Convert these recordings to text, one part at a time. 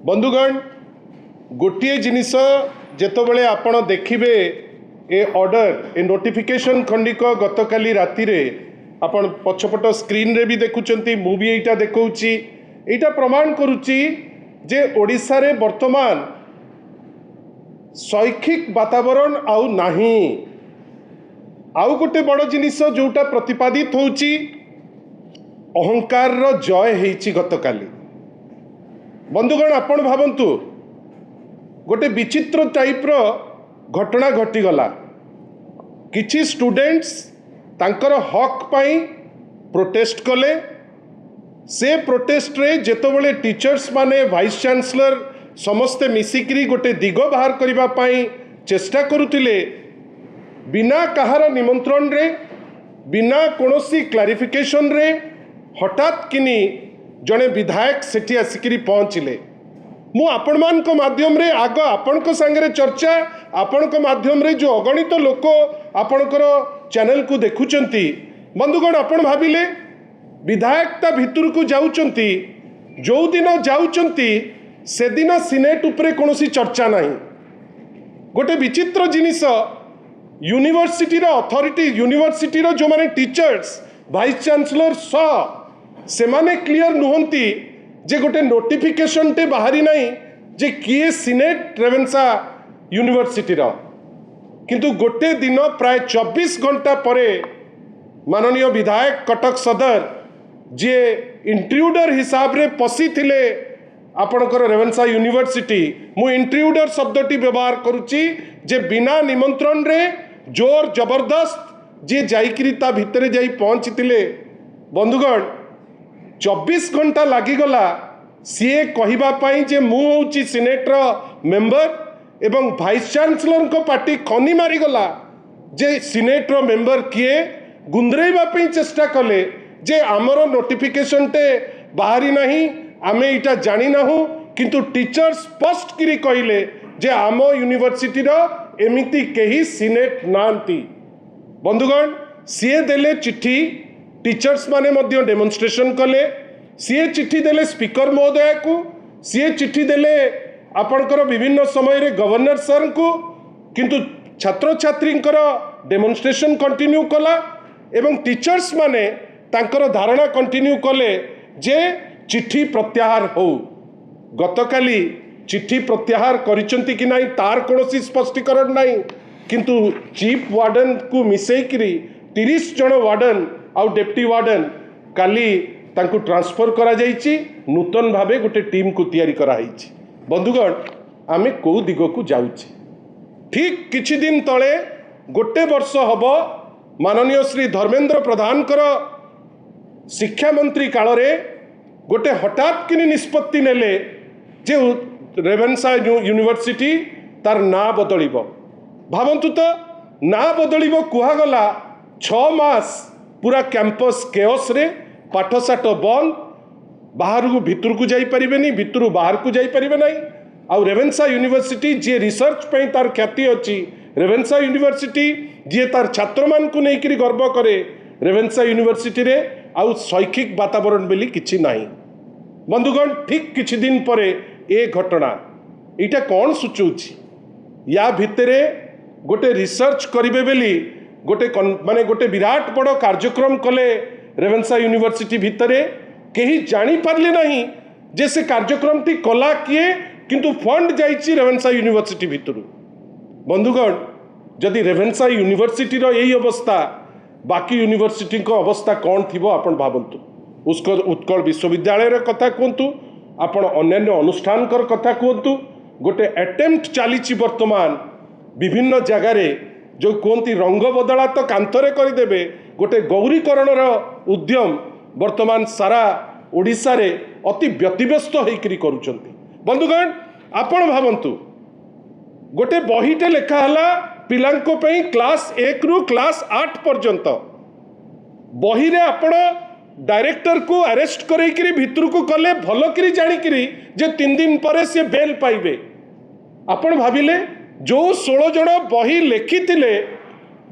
बंधुगण गोटे जिनिस जेतबेले आपण देखिबे ए ऑर्डर ए नोटिफिकेशन खंडिक गतकाली राति रे आपण पछपट स्क्रीन रे भी देखुचंती मु भी एटा देखौची एटा प्रमाण करूची जे ओडिसा रे वर्तमान शैक्षिक वातावरण आउ नाही आउ गोटे बड़ जिनिस जोटा प्रतिपादित होची अहंकार रो जय हेची गतकाली। बंधुगण आपण भावंतु गोटे विचित्र टाइप रो घटना घटीगला किछि स्टूडेंट्स तांकर हक पाई प्रोटेस्ट कले से प्रोटेस्ट रे जेतबेले टीचर्स माने वाइस चांसलर समस्ते मिसिकरी गोटे दिग बाहर करिबा पाई चेष्टा करुतिले बिना कहार निमंत्रण रे बिना कोनोसी क्लारिफिकेशन रे हठात किनी जड़े विधायक सेठी आसिकरी पहुँचले मु आपण मान को माध्यम रे आग आपण को संगे चर्चा आपण को माध्यम रे जो अगणित लोक आपणकर चैनल को देखुचंती बंधुगण आपण भाविले विधायकता भितर को जाउचंती जो दिन जाउचंती से दिन सिनेट उपरे कोनोसी चर्चा नहीं गोटे विचित्र जिनिस यूनिवर्सिटी रो अथॉरिटी यूनिवर्सिटी रो जो माने टीचर्स वाइस चांसलर से माने क्लियर नुहंती जे गोटे नोटिफिकेशन टे बाहरी नहीं जे किए सिनेट रेवेन्सा यूनिवर्सिटी रो किंतु गोटे दिन प्राय 24 घंटा परे माननीय विधायक कटक सदर जे इंट्रूडर हिसाब रे पसी थिले आपणकर रेवेन्सा यूनिवर्सिटी मु इंट्रूडर शब्दटी व्यवहार करुची जे बिना निमंत्रण रे जोर जबरदस्त जे जाइकरी ता भितरे जाई पहुंचीतिले बंधुगण 24 घंटा लागिगला सीए कहिबा पाई जे मु होची सिनेट रो मेंबर एवं वाइस चांसलर को पार्टी खनी मारिगला जे सिनेट रो मेंबर किए गुंद्रेबा पाई चेष्टा कले जे आमर नोटिफिकेशन टे बाहरी नहीं आमे इटा जानी नाहु किंतु टीचर स्पष्ट करी कहले जे आम यूनिवर्सिटी रो एमिति केही सिनेट नांती। बंधुगण सीए देले चिट्ठी टीचर्स माने मध्य डेमोन्स्ट्रेशन कले सीए चिट्ठी देले स्पीकर महोदय को सीए चिट्ठी देले आपणकर विभिन्न समय रे गवर्नर सर को किंतु छात्र छात्री डेमोन्स्ट्रेशन कंटिन्यू कला एवं टीचर्स माने तांकर धारणा कंटिन्यू कले जे चिट्ठी प्रत्याहार हो गतकाली चिट्ठी प्रत्याहार करिसंती कि नहीं तार कोनोसी स्पष्टीकरण नहीं किंतु चीफ वार्डन को मिसेकरी 30 जन वार्डन आउ डेप्टी वार्डन काली तांको ट्रांसफर करा जाइछि नूतन भावे गोटे टीम को तैयारी करा हिछि। बंधुगण आमे को दिग को जाउछि ठीक किछि दिन तले गोटे वर्ष हबो माननीय श्री धर्मेंद्र प्रधान कर शिक्षा मंत्री काल रे गोटे हठात किनी निष्पत्ति नेले जे रेवेन्सा यूनिवर्सिटी तार ना बदलिबो भावंतु तो ना बदलिबो कुहागला 6 मास पूरा कैंपस केओस रे पाठशाठ बंद बाहर को भितर को जाई परिबेनी भितर बाहर को जाई परिबे नहीं आउ रेवेन्सा यूनिवर्सिटी जे रिसर्च पे तार ख्याति अच्छी रेवेन्सा यूनिवर्सिटी जे तार छात्र मान को लेकर गर्व करे रेवेन्सा यूनिवर्सिटी रे आउ शैक्षिक वातावरण बेली किछि नाही। बंधुगण ठीक किछि दिन परे ए घटना इटा कौन सूचुछि या भितरे गोटे रिसर्च करिबे बेली गोटे माने गोटे विराट बड़ कार्यक्रम कले रेवेन्सा यूनिवर्सिटी भितरे केही जानी पारले नहीं जे से कार्यक्रम टी कला किए किंतु फंड जाइछि रेवेन्सा यूनिवर्सिटी भितरु। बंधुगण जदि रेवेन्सा यूनिवर्सिटी रो यही अवस्था बाकी यूनिवर्सिटी को अवस्था कौन थिबो आपण भाबंतु उसको उत्कल विश्वविद्यालय रे कथा कहतु आपण अन्य अनुष्ठान कर कथा कहतु गोटे अटेम्प्ट चली वर्तमान विभिन्न जगार जो कहती रंग बदला तो कांथरे करदेवे गोटे गौरीकरण उद्यम वर्तमान सारा ओडिशा रे अति व्यतिव्यस्त होकर करुचंती। बंधुगण आपण भावंतु गोटे बहीटे लेखाला पिलांको पई क्लास 1 रु क्लास 8 पर्यंत बही रे आपण डायरेक्टर को अरेस्ट करैकरी भितर को कले भल करी जानिकरी जे 3 दिन पर से बेल पाइबे आपण भाविले जो 16 जन बही लेखिथिले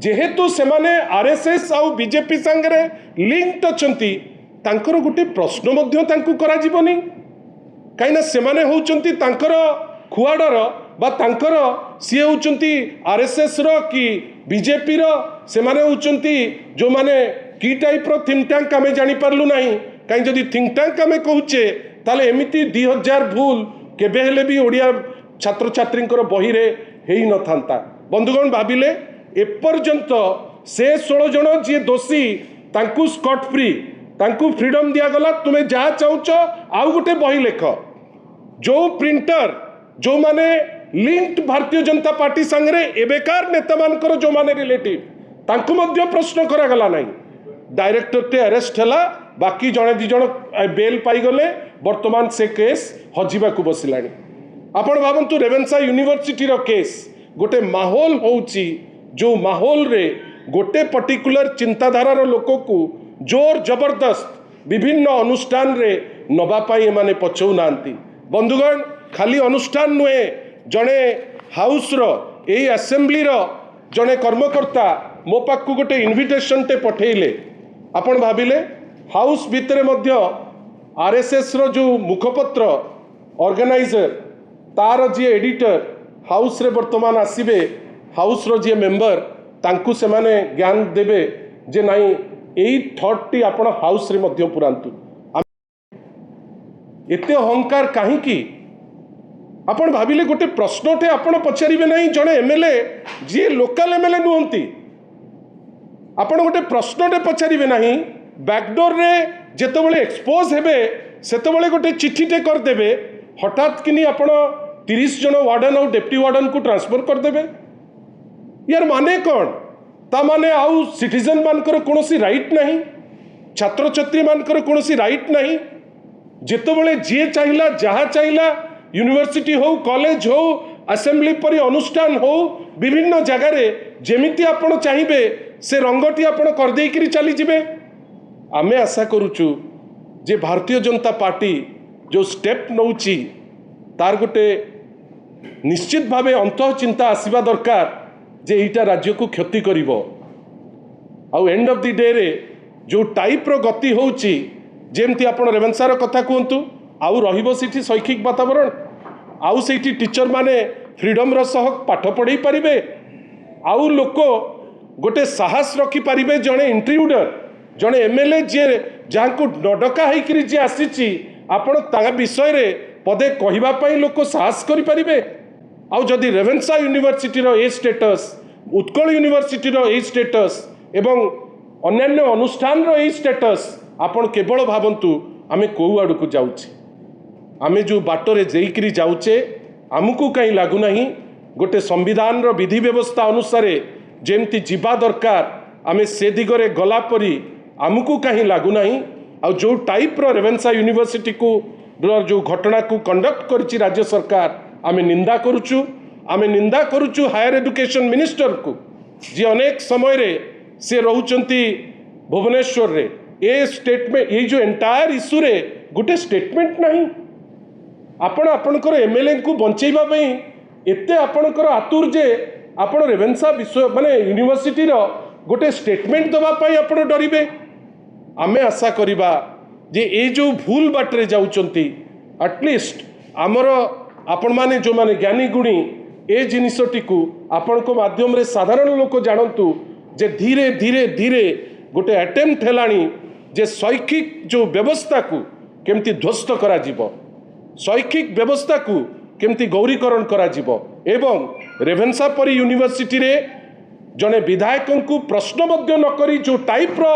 जेहेतु सेमाने आरएसएस आउ बीजेपी संगे लिंक्ड अछंती तांकर गोटे प्रश्न मध्य तांकु करा जीवनी कहीं सेमाने होउचंती तांकर खुआडर बा तांकर सी होउचंती आरएसएस रो कि बीजेपी रो सेमाने होउचंती जो माने की टाइप रो थिंक टैंक आमे जानि पारलु नाही कहीं जदि थिंक टैंक आमे कहूचे ताले एमिति 2000 भूल केबे हेले भी ओडिया छात्र छात्री बही रे हेई न थांता बंधुगण भाविले एपर्यंत से 16 जन जी दोषी तांकु स्कॉट फ्री तांकु फ्रीडम दिया गला तुम्हें जहाँ चाहूच आउ गोटे बही लेख जो प्रिंटर जो माने लिंक्ड भारतीय जनता पार्टी संगे एबेकार नेता मानकर जो माने रिलेटिव तांकु मध्य प्रश्न करागला नहीं डायरेक्टर टे अरेस्ट है बाकी जड़े दी जन बेल पाईगले वर्तमान से केस हजिबा को बसिलानी आपण भावंतु रेवेन्सा यूनिवर्सिटी रो केस गोटे माहौल होउची जो माहौल रे गोटे पर्टिकुलर चिंताधारा रो लोक को जोर जबरदस्त विभिन्न अनुष्ठान रे नबा पाई माने पछौ नांती बंधुगण खाली अनुष्ठान नुहे जड़े हाउस रो एई असेंबली रो जड़े कर्मकर्ता मो पाखु गोटे इनविटेशन टे पठेले आपण भाविले हाउस भितरे मध्य आरएसएस रो जो मुखपत्र ऑर्गेनाइजर तार जी एडिटर हाउस रे वर्तमान आसीबे हाउस रो जी मेंबर तांकु से माने ज्ञान देबे जे नाही एई थॉट टी आपण हाउस रे मध्य पुरांतु एते अहंकार काहे की आपण भाविले गोटे प्रश्नटे आपण पचारिबे नाही जणे एमएलए जी लोकल एमएलए नुहंती आपण गोटे प्रश्नटे पचारिबे नाही बैकडोर रे जेतबेले एक्सपोज हेबे सेतबेले गोटे चिठीटे कर देबे हठात किनी आपण 30 जन वार्डन और डेप्टी वार्डन को ट्रांसफर कर देबे यार माने कौन ता माने आउ सिटीजन मानकर कोनोसी राइट नहीं छात्र छात्री मानकर कोनोसी राइट नहीं जेतबेले जे चाहिला जहाँ चाहिला यूनिवर्सिटी हो कॉलेज हो असेंबली परी अनुष्ठान हो विभिन्न जगार जेमिति आपण चाहिए से रंगटी आपण कर देकरी चली जिबे आमे आशा करूचु जे भारतीय जनता पार्टी जो स्टेप नौची तार गोटे निश्चित भावे अंतः चिंता आसीबा दरकार जे एटा राज्य को क्षति करिवो आउ एंड ऑफ द डे रे जो टाइप रो गति होउची जेमती आपण रेवेन्सा रो कथा कहंतु आउ रहिबो सिठी शैक्षिक वातावरण आउ सेठी टीचर माने फ्रीडम रो सह पाठ पढ़ई पारिबे आउ लोक गोटे साहस रखी पारिबे जणे इंट्रूडर जणे एमएलए जे जहाँ को नडका होकर जी आसी आपण ता विषय रे पदे कहवा पाई लोक साहस करि पारिबे आउ जदि रेवेन्सा यूनिवर्सिटी रो ए स्टेटस उत्कल यूनिवर्सिटी रो ए स्टेटस एवं अन्यान्य अनुष्ठान रो ए स्टेटस आपण केवल भावंतु आमे को आड़ को जाउछे आमे जो बाटरे जेइकरी जाउछे आमको कहीं लागू नहीं गोटे संविधान रो विधि व्यवस्था अनुसार जेमती जीवा दरकार आमे से दिगरे गला परी आमको कहीं लागू नहीं आ जो टाइप रो रेवेन्सा यूनिवर्सिटी को जो घटना को कंडक्ट करिछि राज्य सरकार आमे निंदा करुचु हायर एजुकेशन मिनिस्टर को जी अनेक समय रे से रहउचंती भुवनेश्वर रे ए स्टेटमेंट ये जो एंटायर इश्यू रे गोटे स्टेटमेंट नहीं आपण आपणकर एमएलए को बंचेबा पई एते आपणकर आतुर जे आपण रेवेन्सा विश्व माने यूनिवर्सिटी रो गोटे स्टेटमेंट दबा पई आपण डरिबे आमे आशा करिबा जे ए जो भूल बाटरे जाउचंती एटलिस्ट आमर आपण माने जो माने ज्ञानी गुणी ए जिनिसटी को आपण को माध्यम रे साधारण लोक जानतु जे धीरे धीरे धीरे गोटे अटेम्प्ट हेलानी जे शैक्षिक जो व्यवस्था को केमती ध्वस्त करा जिवो शैक्षिक व्यवस्था को केमती गौरीकरण करा जिवो एवं रेवेन्सा परी यूनिवर्सिटी रे जने विधायक को प्रश्न मध्य न करी जो टाइप रो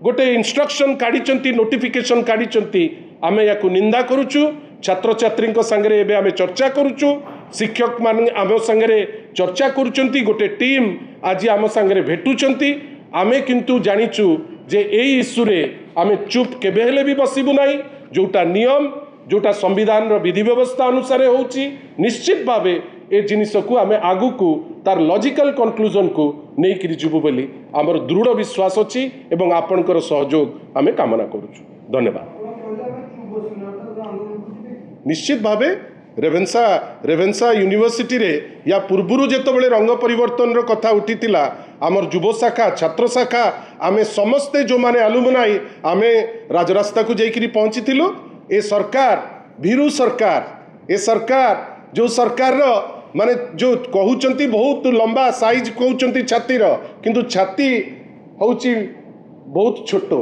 गोटे इंस्ट्रक्शन काढ़ी नोटिफिकेशन काढ़ी आमे या निंदा करुचु छात्र छात्री संगे एबे आमे चर्चा करुचु शिक्षक मान आम संगे चर्चा करुचंती गोटे टीम आज आम संगे भेटुचंती आमे किंतु जानिचु जे ए इश्यू रे आमे चुप केबे हेले भी बसिबु नाही जोटा नियम जोटा संविधान रो विधि व्यवस्था अनुसार होउची निश्चित भावे ए जिनिस को आमे आगु को तार लॉजिकल कंक्लूजन को नहीं करी जुबु बोली आमर दृढ़ विश्वास अछि एवं आपनकर सहयोग आमे कामना करूछु धन्यवाद निश्चित भावे रेवेन्सा यूनिवर्सिटी रे या पूर्वरु जेतबेले रंग परिवर्तन रो कथा उठितिला आमर युव शाखा छात्र शाखा आमे समस्ते जो माने अलुमनाई आमे राजरास्ता को जाइकरी पहुंचीथिलु ए सरकार भीरू सरकार ए सरकार जो सरकार माने जो कहउचंती बहुत लंबा साइज कहउचंती छातीर किंतु छाती होउची बहुत छोट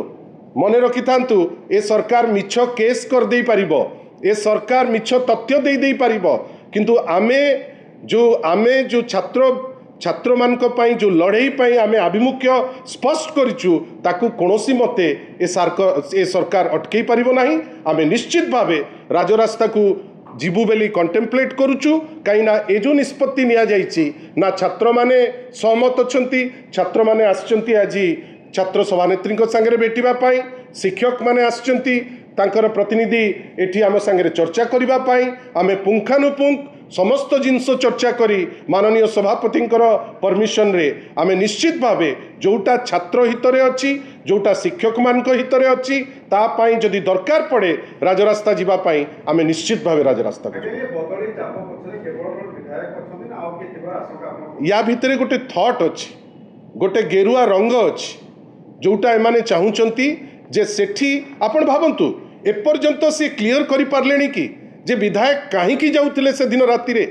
मन रखि थांतु ए सरकार मिछ केस कर दे पारिबो ए सरकार मिछ तथ्य दे दे पारिबो किंतु आमे जो छात्र मानक पई जो लड़ाई पई आमे आभिमुख्य स्पष्ट करिचु ताकू कोनोसी मते ए सरकार अटकई पारिबो नाही आमे निश्चित भावे राजरास्ता को जीवु बेली कंटेम्पलेट करुचु कहीं ना ए जो निष्पत्ति निया जाइछि ना छात्र माने सहमत अछंती छात्र माने आछंती आज छात्र सभानेत्री संगे भेटिबा पाई शिक्षक माने आछंती तांकर प्रतिनिधि एठी आम संगे चर्चा करिबा पाई आमे पुंखानुपुंख समस्त जिनस चर्चा करी माननीय सभापति परमिशन रे आमे निश्चित भावे जोटा छात्र हितरे अच्छी जोटा शिक्षक मान हितरे अच्छी ता पाई जदि दरकार पड़े राजरास्ता जीवा पाई आमे निश्चित भावे राजरास्ता या भितरे गोटे थॉट अच्छी गोटे गेरुआ रंग अच्छी जोटा एमाने चाहूचंती जे सेठी आपण भावंतु एपर्यंत से क्लियर करि पारलेनी कि जे विधायक कहीं जाऊले से दिन राति रे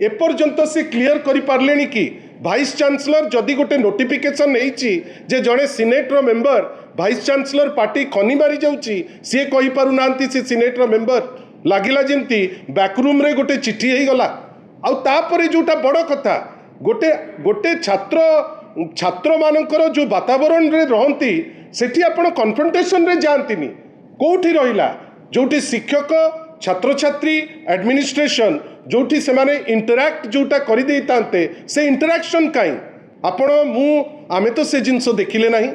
एपर्यंत से क्लियर करि पारलेनी कि भाइस चांसलर जदि गोटे नोटिफिकेशन नहींची जे जड़े senator member vice chancellor party खनि मारी जाउची सी कहि पारु नांती से सिनेटर मेंबर लागिला जेंती बैकरूम रे गोटे चिट्ठी हेई गला आउ तापरे जोटा बड़ कथा गोटे गोटे छात्र मानकर जो वातावरण रे रहंती सेठी आपण कन्फ्रंटेशन रे जानतीनी कोठी रहिला जोटी शिक्षक छात्र छात्री एडमिनिस्ट्रेशन जोटी से माने इंटरैक्ट जोटा करि देई तांते से इंटरैक्शन काई आपण मु आमे तो से जिंस देखिले नाही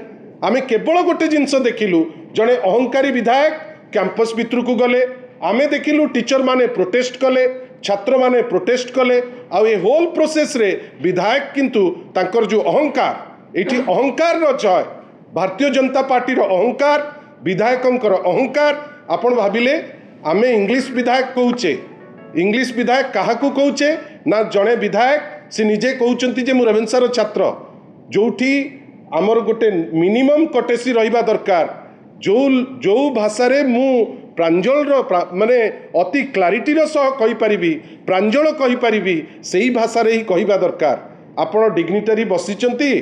आमे केवल गोटे जिंस देखिलु जड़े अहंकारी विधायक कैंपस भितर को गले आमे देखिलु टीचर माने प्रोटेस्ट कले छात्र माने प्रोटेस्ट कले आ ये होल प्रोसेस रे विधायक किंतु तांकर जो अहंकार एठी अहंकार रो जय भारतीय जनता पार्टी रो अहंकार विधायकंकर अहंकार आपण भाबिले आमे इंग्लिश विधायक कहूचे इंग्लिश विधायक क्या कहूचे ना जड़े विधायक से निजे कहते जे मु रेवेन्सार छात्र जोठी आमर गोटे मिनिमम कटेसी रहिबा दरकार जो भाषा रे मु प्रांजल माने अति क्लारिटी सह कहि परिबी प्रांजल कहि परिबी सेही भाषा रे ही कहिबा दरकार आपण डिग्निटरी बसिचंती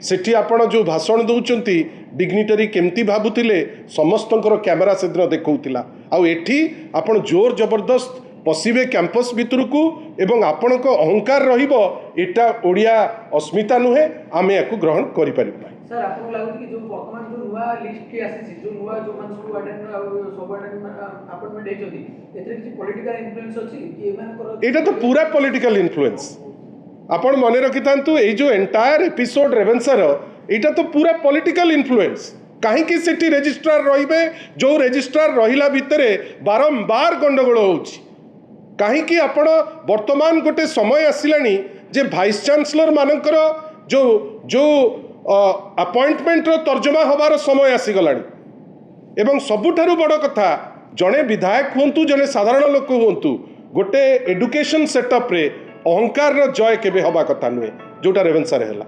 सेठी आपण जो भाषण दउचंती डिग्निटरी केमती भाबुतिले समस्तंकर कैमरा से दिन देखौतिला आ एठी आपण जोर जबरदस्त पशिबे कैंपस भितर को एवं आपण को अहंकार रहिबो एटा ओडिया अस्मिता नुहे आमे याकू ग्रहण करि परिबा सर आपको लागु कि जो वर्तमान जो नुवा लिस्ट के आसी जो नुवा जो मानस को अटेंड सब अटेंड अपॉइंटमेंट हेचोती एतरे कि पॉलिटिकल इन्फ्लुएंस अछि कि एमान कर एटा तो पूरा पॉलिटिकल इन्फ्लुएंस आपण मने रखि तांतु ए जो एंटायर एपिसोड रेवेन्सार एटा तो पूरा पॉलिटिकल इन्फ्लुएंस कहीं कि सेठी रजिस्ट्रार रहिबे जो रजिस्ट्रार रहिला भितरे बारंबार गंडगोल होउछि कहीं कि आपण वर्तमान गोटे समय आसिलानी जे भाइस चांसलर मानकर जो जो अपॉइंटमेंट रो तर्जमा होबार समय आसीगलानी एवं सबुठारु बड़ कथा जड़े विधायक हुंतु जड़े साधारण लोक हुंतु गोटे एडुकेशन सेटअप रे अहंकार रो जय केबे हबा कथा नुहे जोटा रेवेन्सा रे हला।